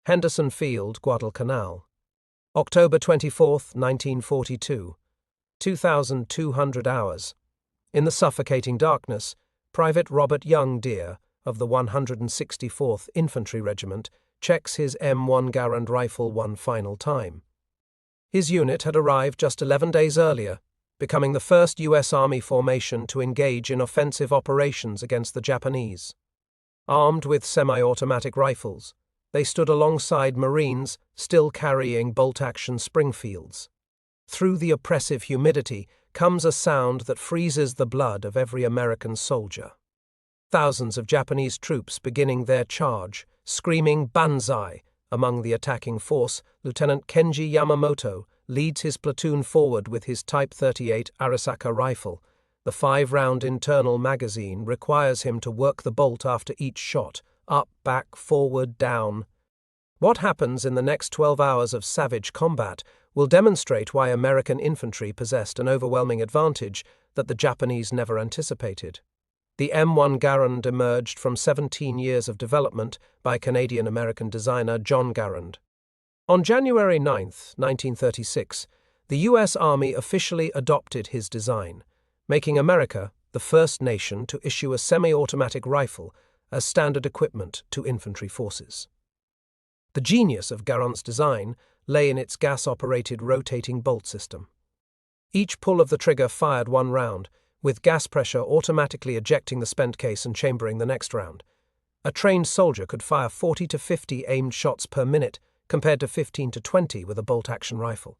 Henderson Field, Guadalcanal. October 24, 1942. 2,200 hours. In the suffocating darkness, Private Robert Young Deere of the 164th Infantry Regiment checks his M1 Garand rifle one final time. His unit had arrived just 11 days earlier, becoming the first U.S. Army formation to engage in offensive operations against the Japanese. Armed with semi-automatic rifles, they stood alongside Marines still carrying bolt-action Springfields. Through the oppressive humidity comes a sound that freezes the blood of every American soldier. Thousands of Japanese troops beginning their charge, screaming "Banzai!" among the attacking force. Lieutenant Kenji Yamamoto leads his platoon forward with his Type 38 Arisaka rifle. The 5-round internal magazine requires him to work the bolt after each shot, up, back, forward, down. What happens in the next 12 hours of savage combat will demonstrate why American infantry possessed an overwhelming advantage that the Japanese never anticipated. The M1 Garand emerged from 17 years of development by Canadian-American designer John Garand. On January 9, 1936, the U.S. Army officially adopted his design, making America the first nation to issue a semi-automatic rifle as standard equipment to infantry forces. The genius of Garand's design lay in its gas-operated rotating bolt system. Each pull of the trigger fired one round, with gas pressure automatically ejecting the spent case and chambering the next round. A trained soldier could fire 40 to 50 aimed shots per minute, compared to 15 to 20 with a bolt-action rifle.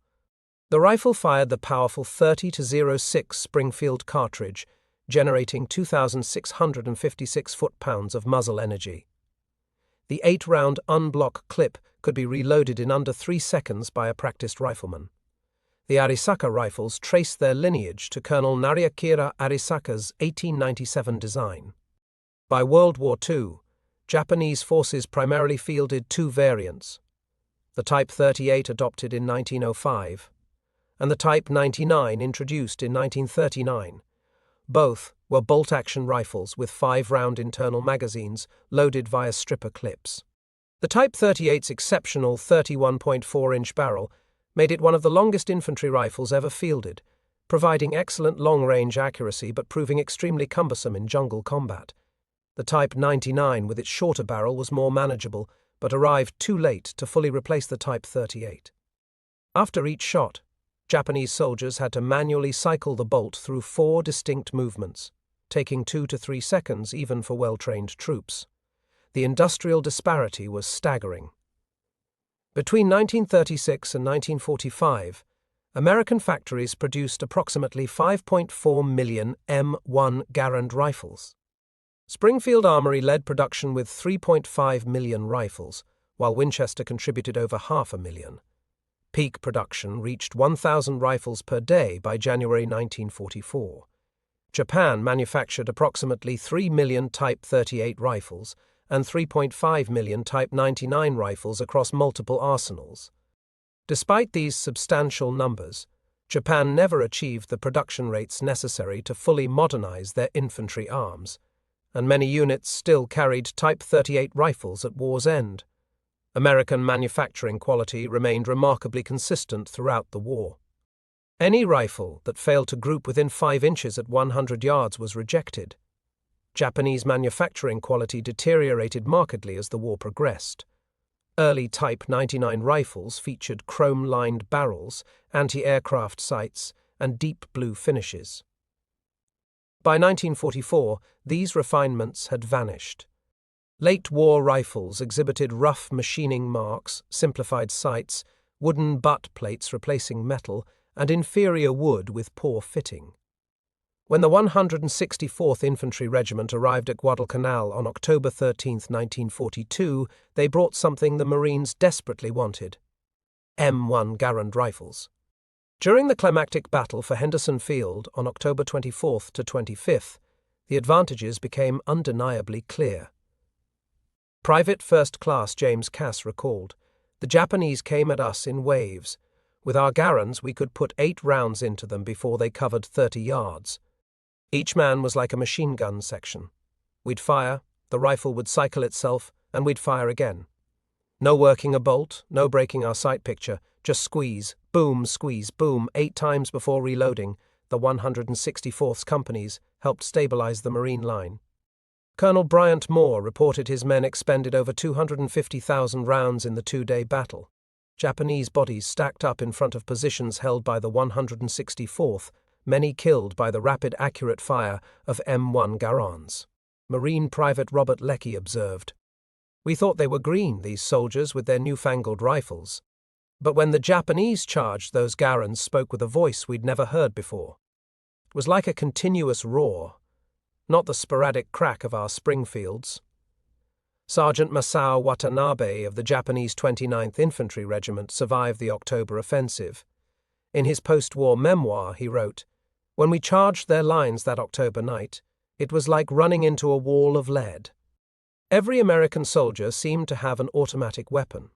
The rifle fired the powerful 30-06 Springfield cartridge, generating 2,656 foot-pounds of muzzle energy. The 8-round unblock clip could be reloaded in under 3 seconds by a practiced rifleman. The Arisaka rifles traced their lineage to Colonel Nariakira Arisaka's 1897 design. By World War II, Japanese forces primarily fielded 2 variants: the Type 38 adopted in 1905, and the Type 99 introduced in 1939. Both were bolt-action rifles with 5-round internal magazines loaded via stripper clips. The Type 38's exceptional 31.4-inch barrel made it one of the longest infantry rifles ever fielded, providing excellent long-range accuracy but proving extremely cumbersome in jungle combat. The Type 99 with its shorter barrel was more manageable, but arrived too late to fully replace the Type 38. After each shot, Japanese soldiers had to manually cycle the bolt through 4 distinct movements, taking 2 to 3 seconds even for well-trained troops. The industrial disparity was staggering. Between 1936 and 1945, American factories produced approximately 5.4 million M1 Garand rifles. Springfield Armory led production with 3.5 million rifles, while Winchester contributed over 500,000. Peak production reached 1,000 rifles per day by January 1944. Japan manufactured approximately 3 million Type 38 rifles and 3.5 million Type 99 rifles across multiple arsenals. Despite these substantial numbers, Japan never achieved the production rates necessary to fully modernize their infantry arms, and many units still carried Type 38 rifles at war's end. American manufacturing quality remained remarkably consistent throughout the war. Any rifle that failed to group within 5 inches at 100 yards was rejected. Japanese manufacturing quality deteriorated markedly as the war progressed. Early Type 99 rifles featured chrome-lined barrels, anti-aircraft sights, and deep blue finishes. By 1944, these refinements had vanished. Late-war rifles exhibited rough machining marks, simplified sights, wooden butt plates replacing metal, and inferior wood with poor fitting. When the 164th Infantry Regiment arrived at Guadalcanal on October 13, 1942, they brought something the Marines desperately wanted: M1 Garand rifles. During the climactic battle for Henderson Field on October 24th to 25th, the advantages became undeniably clear. Private First Class James Cass recalled, "The Japanese came at us in waves. With our Garands, we could put 8 rounds into them before they covered 30 yards. Each man was like a machine gun section. We'd fire, the rifle would cycle itself, and we'd fire again. No working a bolt, no breaking our sight picture, just squeeze, boom, 8 times before reloading. The 164th Companies helped stabilize the Marine line. Colonel Bryant Moore reported his men expended over 250,000 rounds in the two-day battle. Japanese bodies stacked up in front of positions held by the 164th, many killed by the rapid, accurate fire of M1 Garands. Marine Private Robert Leckie observed, "We thought they were green, these soldiers with their newfangled rifles. But when the Japanese charged, those Garands spoke with a voice we'd never heard before. It was like a continuous roar, not the sporadic crack of our Springfields." Sergeant Masao Watanabe of the Japanese 29th Infantry Regiment survived the October offensive. In his post-war memoir, he wrote, "When we charged their lines that October night, it was like running into a wall of lead. Every American soldier seemed to have an automatic weapon.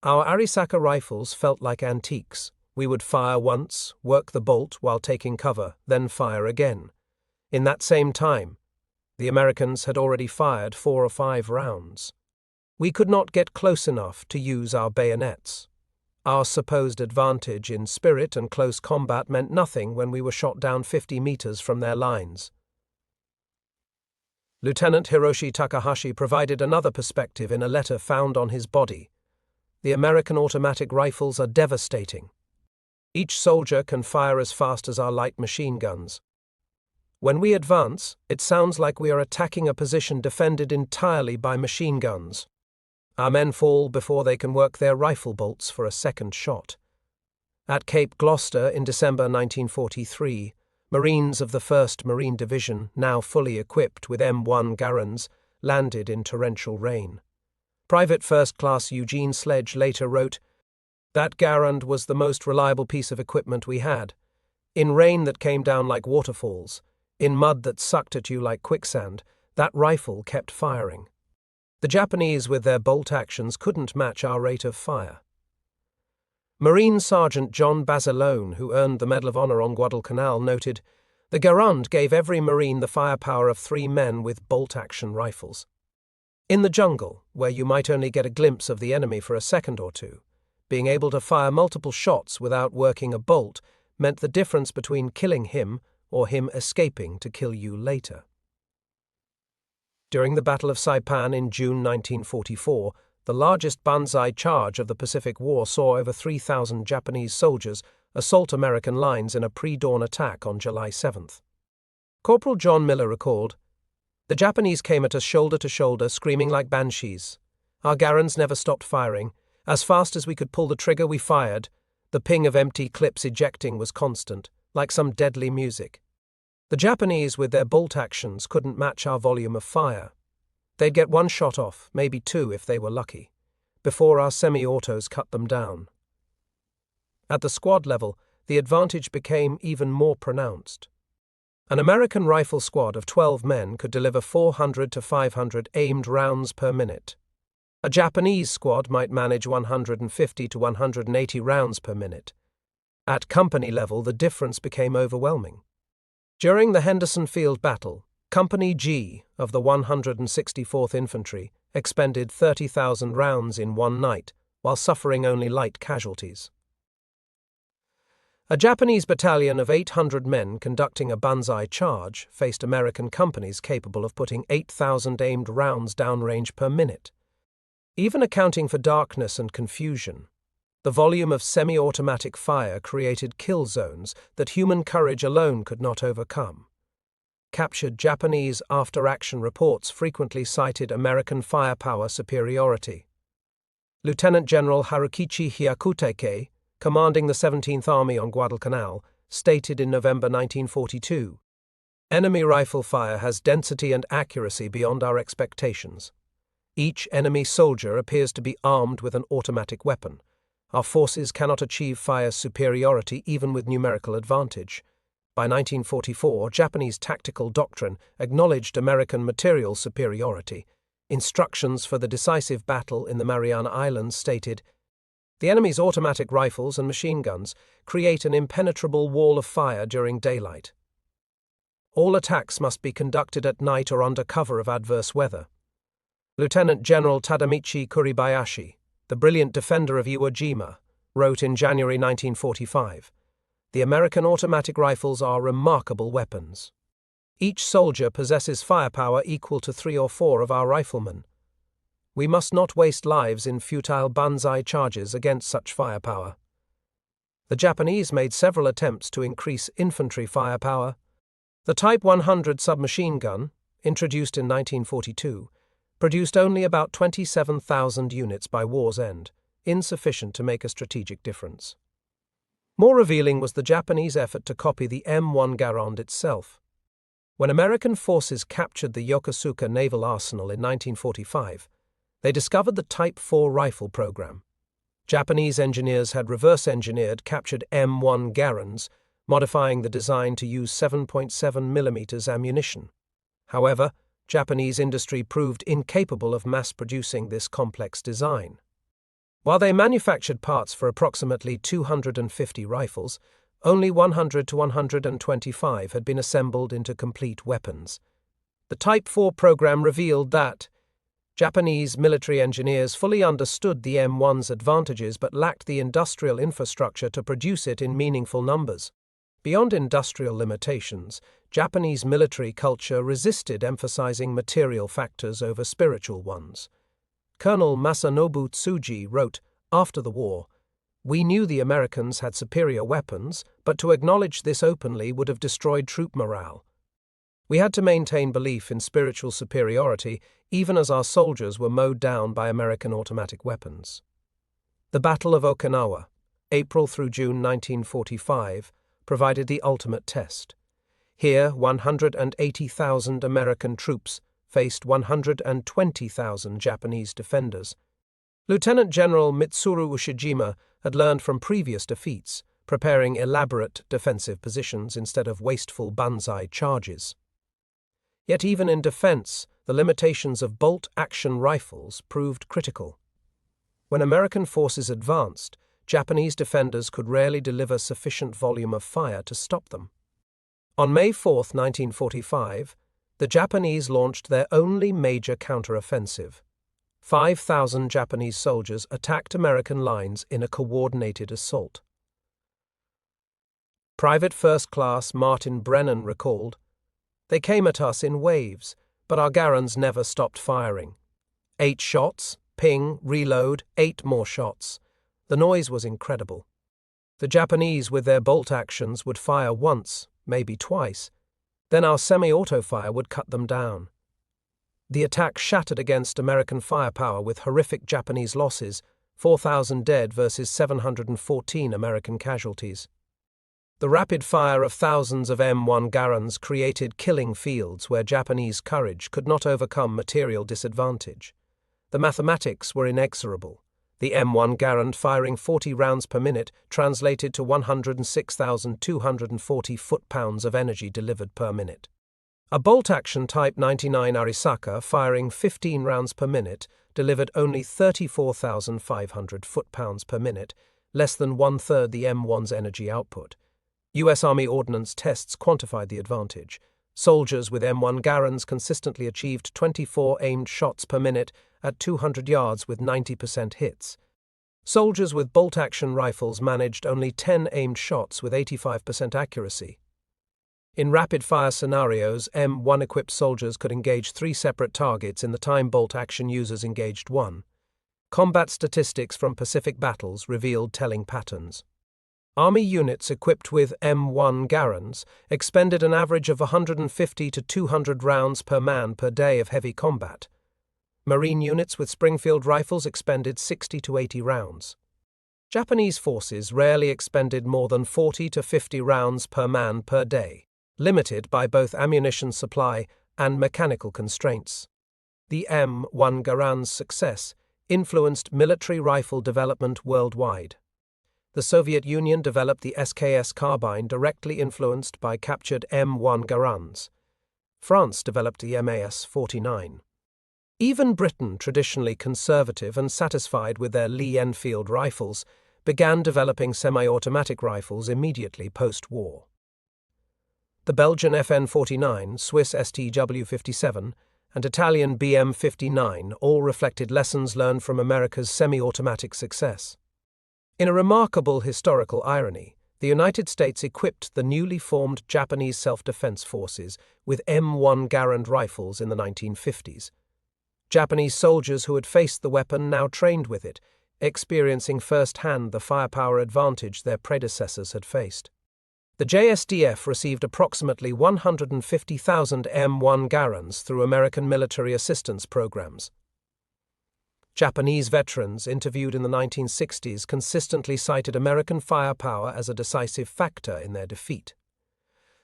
Our Arisaka rifles felt like antiques. We would fire once, work the bolt while taking cover, then fire again. In that same time, the Americans had already fired 4 or 5 rounds. We could not get close enough to use our bayonets. Our supposed advantage in spirit and close combat meant nothing when we were shot down 50 meters from their lines." Lieutenant Hiroshi Takahashi provided another perspective in a letter found on his body. "The American automatic rifles are devastating. Each soldier can fire as fast as our light machine guns. When we advance, it sounds like we are attacking a position defended entirely by machine guns. Our men fall before they can work their rifle bolts for a second shot." At Cape Gloucester in December 1943, Marines of the 1st Marine Division, now fully equipped with M1 Garands, landed in torrential rain. Private First Class Eugene Sledge later wrote, "That Garand was the most reliable piece of equipment we had. In rain that came down like waterfalls, in mud that sucked at you like quicksand, that rifle kept firing. The Japanese with their bolt actions couldn't match our rate of fire." Marine Sergeant John Basilone, who earned the Medal of Honor on Guadalcanal, noted, "The Garand gave every Marine the firepower of 3 men with bolt-action rifles. In the jungle, where you might only get a glimpse of the enemy for a second or two, being able to fire multiple shots without working a bolt meant the difference between killing him or him escaping to kill you later." During the Battle of Saipan in June 1944, the largest banzai charge of the Pacific War saw over 3,000 Japanese soldiers assault American lines in a pre-dawn attack on July 7th. Corporal John Miller recalled, "The Japanese came at us shoulder to shoulder, screaming like banshees. Our Garands never stopped firing. As fast as we could pull the trigger, we fired. The ping of empty clips ejecting was constant, like some deadly music. The Japanese with their bolt actions couldn't match our volume of fire. They'd get 1 shot off, maybe 2 if they were lucky, before our semi-autos cut them down." At the squad level, the advantage became even more pronounced. An American rifle squad of 12 men could deliver 400 to 500 aimed rounds per minute. A Japanese squad might manage 150 to 180 rounds per minute. At company level, the difference became overwhelming. During the Henderson Field Battle, Company G of the 164th Infantry expended 30,000 rounds in one night while suffering only light casualties. A Japanese battalion of 800 men conducting a banzai charge faced American companies capable of putting 8,000 aimed rounds downrange per minute. Even accounting for darkness and confusion, the volume of semi-automatic fire created kill zones that human courage alone could not overcome. Captured Japanese after-action reports frequently cited American firepower superiority. Lieutenant General Harukichi Hyakutake, commanding the 17th Army on Guadalcanal, stated in November 1942, "Enemy rifle fire has density and accuracy beyond our expectations. Each enemy soldier appears to be armed with an automatic weapon. Our forces cannot achieve fire superiority even with numerical advantage. By 1944, Japanese tactical doctrine acknowledged American material superiority. Instructions for the decisive battle in the Mariana Islands stated, "The enemy's automatic rifles and machine guns create an impenetrable wall of fire during daylight. All attacks must be conducted at night or under cover of adverse weather." Lieutenant General Tadamichi Kuribayashi, the brilliant defender of Iwo Jima, wrote in January 1945, "The American automatic rifles are remarkable weapons. Each soldier possesses firepower equal to 3 or 4 of our riflemen. We must not waste lives in futile banzai charges against such firepower." The Japanese made several attempts to increase infantry firepower. The Type 100 submachine gun, introduced in 1942, produced only about 27,000 units by war's end, insufficient to make a strategic difference. More revealing was the Japanese effort to copy the M1 Garand itself. When American forces captured the Yokosuka Naval Arsenal in 1945, they discovered the Type 4 rifle program. Japanese engineers had reverse-engineered captured M1 Garands, modifying the design to use 7.7 mm ammunition. However, Japanese industry proved incapable of mass-producing this complex design. While they manufactured parts for approximately 250 rifles, only 100 to 125 had been assembled into complete weapons. The Type 4 program revealed that Japanese military engineers fully understood the M1's advantages but lacked the industrial infrastructure to produce it in meaningful numbers. Beyond industrial limitations, Japanese military culture resisted emphasizing material factors over spiritual ones. Colonel Masanobu Tsuji wrote, after the war, "We knew the Americans had superior weapons, but to acknowledge this openly would have destroyed troop morale. We had to maintain belief in spiritual superiority even as our soldiers were mowed down by American automatic weapons." The Battle of Okinawa, April through June 1945, provided the ultimate test. Here, 180,000 American troops faced 120,000 Japanese defenders. Lieutenant General Mitsuru Ushijima had learned from previous defeats, preparing elaborate defensive positions instead of wasteful banzai charges. Yet even in defense, the limitations of bolt-action rifles proved critical. When American forces advanced, Japanese defenders could rarely deliver sufficient volume of fire to stop them. On May 4, 1945, the Japanese launched their only major counteroffensive. 5,000 Japanese soldiers attacked American lines in a coordinated assault. Private First Class Martin Brennan recalled, "They came at us in waves, but our Garands never stopped firing. 8 shots, ping, reload, 8 more shots. The noise was incredible. The Japanese, with their bolt actions, would fire once, maybe twice. Then our semi-auto fire would cut them down. The attack shattered against American firepower with horrific Japanese losses, 4,000 dead versus 714 American casualties. The rapid fire of thousands of M1 Garands created killing fields where Japanese courage could not overcome material disadvantage. The mathematics were inexorable. The M1 Garand firing 40 rounds per minute translated to 106,240 foot-pounds of energy delivered per minute. A bolt-action Type 99 Arisaka firing 15 rounds per minute delivered only 34,500 foot-pounds per minute, less than one-third the M1's energy output. U.S. Army Ordnance tests quantified the advantage. Soldiers with M1 Garands consistently achieved 24 aimed shots per minute at 200 yards with 90% hits. Soldiers with bolt-action rifles managed only 10 aimed shots with 85% accuracy. In rapid-fire scenarios, M1-equipped soldiers could engage 3 separate targets in the time bolt-action users engaged 1. Combat statistics from Pacific battles revealed telling patterns. Army units equipped with M1 Garands expended an average of 150 to 200 rounds per man per day of heavy combat. Marine units with Springfield rifles expended 60 to 80 rounds. Japanese forces rarely expended more than 40 to 50 rounds per man per day, limited by both ammunition supply and mechanical constraints. The M1 Garand's success influenced military rifle development worldwide. The Soviet Union developed the SKS carbine directly influenced by captured M1 Garands. France developed the MAS-49. Even Britain, traditionally conservative and satisfied with their Lee-Enfield rifles, began developing semi-automatic rifles immediately post-war. The Belgian FN-49, Swiss STW-57, and Italian BM-59 all reflected lessons learned from America's semi-automatic success. In a remarkable historical irony, the United States equipped the newly formed Japanese self-defense forces with M1 Garand rifles in the 1950s. Japanese soldiers who had faced the weapon now trained with it, experiencing firsthand the firepower advantage their predecessors had faced. The JSDF received approximately 150,000 M1 Garands through American military assistance programs. Japanese veterans interviewed in the 1960s consistently cited American firepower as a decisive factor in their defeat.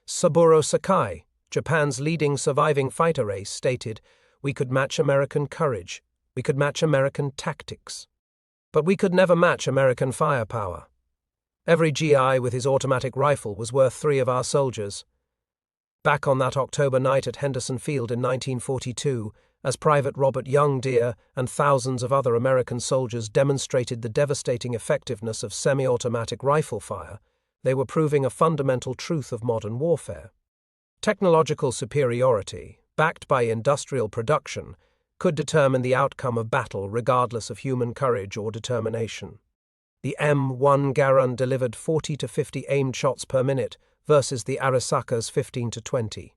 Saburo Sakai, Japan's leading surviving fighter ace, stated, "We could match American courage, we could match American tactics, but we could never match American firepower. Every GI with his automatic rifle was worth 3 of our soldiers." Back on that October night at Henderson Field in 1942, as Private Robert Young Deere and thousands of other American soldiers demonstrated the devastating effectiveness of semi-automatic rifle fire, they were proving a fundamental truth of modern warfare. Technological superiority, backed by industrial production, could determine the outcome of battle regardless of human courage or determination. The M1 Garand delivered 40 to 50 aimed shots per minute versus the Arisaka's 15 to 20.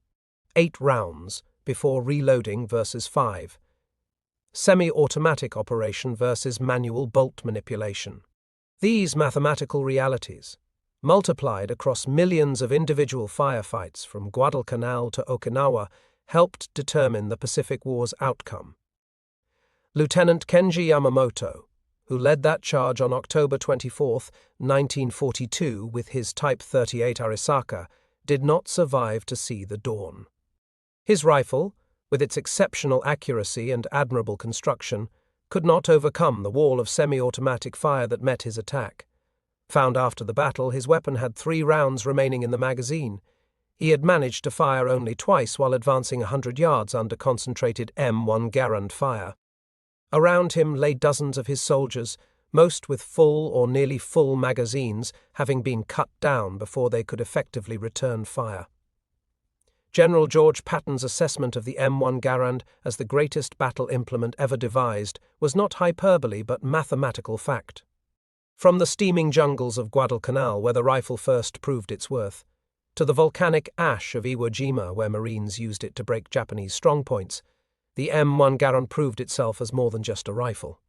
8 rounds before reloading versus 5. Semi-automatic operation versus manual bolt manipulation. These mathematical realities, multiplied across millions of individual firefights from Guadalcanal to Okinawa, helped determine the Pacific War's outcome. Lieutenant Kenji Yamamoto, who led that charge on October 24, 1942 with his Type 38 Arisaka, did not survive to see the dawn. His rifle, with its exceptional accuracy and admirable construction, could not overcome the wall of semi-automatic fire that met his attack. Found after the battle, his weapon had 3 rounds remaining in the magazine. He had managed to fire only twice while advancing 100 yards under concentrated M1 Garand fire. Around him lay dozens of his soldiers, most with full or nearly full magazines, having been cut down before they could effectively return fire. General George Patton's assessment of the M1 Garand as the greatest battle implement ever devised was not hyperbole but mathematical fact. From the steaming jungles of Guadalcanal, where the rifle first proved its worth, to the volcanic ash of Iwo Jima, where Marines used it to break Japanese strongpoints, the M1 Garand proved itself as more than just a rifle.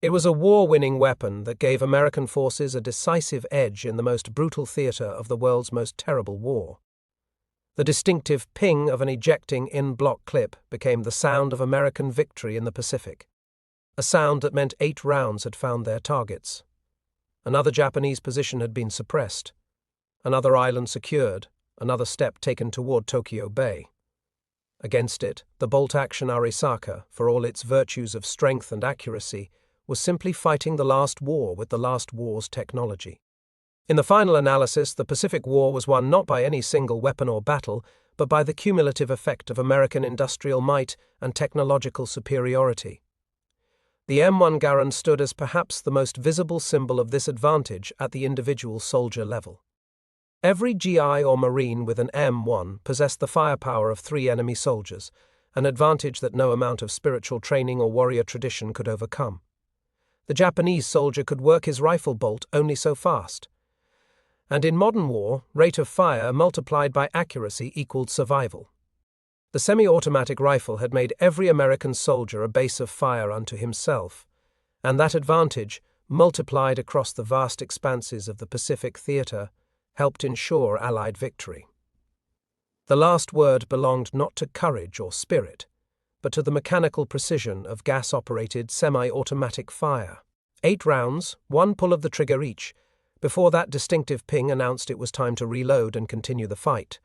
It was a war-winning weapon that gave American forces a decisive edge in the most brutal theater of the world's most terrible war. The distinctive ping of an ejecting in-block clip became the sound of American victory in the Pacific, a sound that meant 8 rounds had found their targets. Another Japanese position had been suppressed, another island secured, another step taken toward Tokyo Bay. Against it, the bolt-action Arisaka, for all its virtues of strength and accuracy, was simply fighting the last war with the last war's technology. In the final analysis, the Pacific War was won not by any single weapon or battle, but by the cumulative effect of American industrial might and technological superiority. The M1 Garand stood as perhaps the most visible symbol of this advantage at the individual soldier level. Every GI or Marine with an M1 possessed the firepower of 3 enemy soldiers, an advantage that no amount of spiritual training or warrior tradition could overcome. The Japanese soldier could work his rifle bolt only so fast. And in modern war, rate of fire multiplied by accuracy equaled survival. The semi-automatic rifle had made every American soldier a base of fire unto himself, and that advantage, multiplied across the vast expanses of the Pacific theater, helped ensure Allied victory. The last word belonged not to courage or spirit, but to the mechanical precision of gas-operated semi-automatic fire. 8 rounds, 1 pull of the trigger each, before that distinctive ping announced it was time to reload and continue the fight.